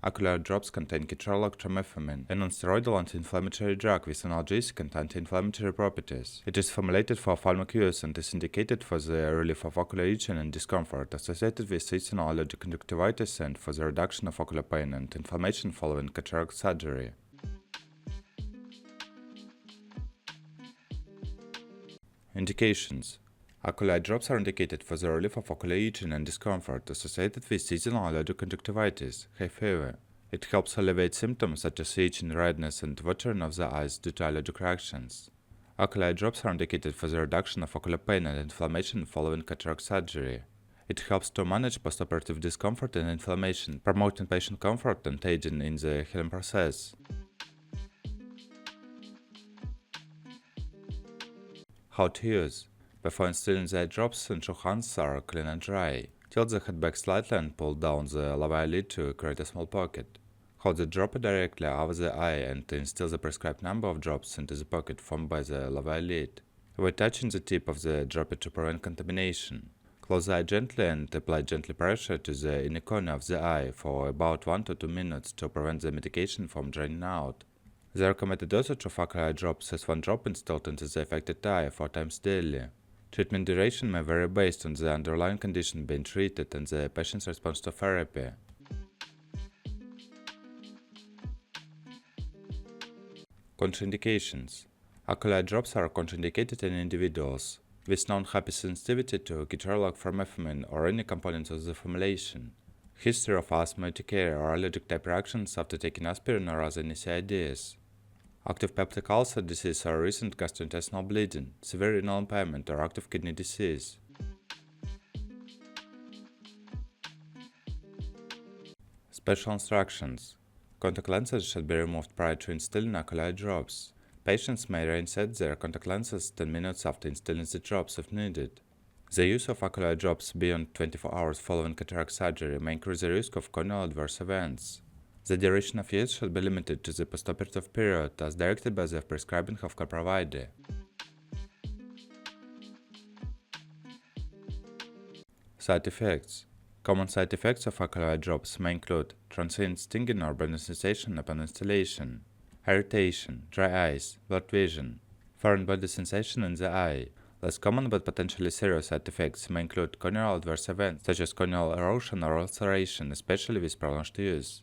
Acular Eye Drops contain ketorolac tromethamine, a nonsteroidal anti-inflammatory drug with analgesic and anti-inflammatory properties. It is formulated for ophthalmic use and is indicated for the relief of ocular itching and discomfort associated with seasonal allergic conjunctivitis and for the reduction of ocular pain and inflammation following cataract surgery. Indications: Acular Eye Drops are indicated for the relief of ocular itching and discomfort associated with seasonal allergic conjunctivitis, high fever. It helps alleviate symptoms such as itching, redness, and watering of the eyes due to allergic reactions. Acular Eye Drops are indicated for the reduction of ocular pain and inflammation following cataract surgery. It helps to manage postoperative discomfort and inflammation, promoting patient comfort and aiding in the healing process. How to use: before installing the eye drops, ensure hands are clean and dry. Tilt the head back slightly and pull down the lower eyelid to create a small pocket. Hold the dropper directly over the eye and instill the prescribed number of drops into the pocket formed by the lower eyelid. Avoid touching the tip of the dropper to prevent contamination. Close the eye gently and apply gentle pressure to the inner corner of the eye for about 1 to 2 minutes to prevent the medication from draining out. The recommended dosage of Acular Eye Drops is 1 drop installed into the affected eye 4 times daily. Treatment duration may vary based on the underlying condition being treated and the patient's response to therapy. Contraindications: Acular Eye Drops are contraindicated in individuals with known hypersensitivity to ketorolac tromethamine or any component of the formulation, history of asthma, urticaria, or allergic type reactions after taking aspirin or other NSAIDs, active peptic ulcer disease or recent gastrointestinal bleeding, severe renal impairment, or active kidney disease. Special instructions: contact lenses should be removed prior to installing Acular Eye Drops. Patients may reinsert their contact lenses 10 minutes after installing the drops if needed. The use of Acular Eye Drops beyond 24 hours following cataract surgery may increase the risk of corneal adverse events. The duration of use should be limited to the postoperative period as directed by the prescribing healthcare provider. Side effects: common side effects of Acular Eye Drops may include transient stinging or burning sensation upon installation, irritation, dry eyes, blurred vision, foreign body sensation in the eye. Less common but potentially serious side effects may include corneal adverse events such as corneal erosion or ulceration, especially with prolonged use.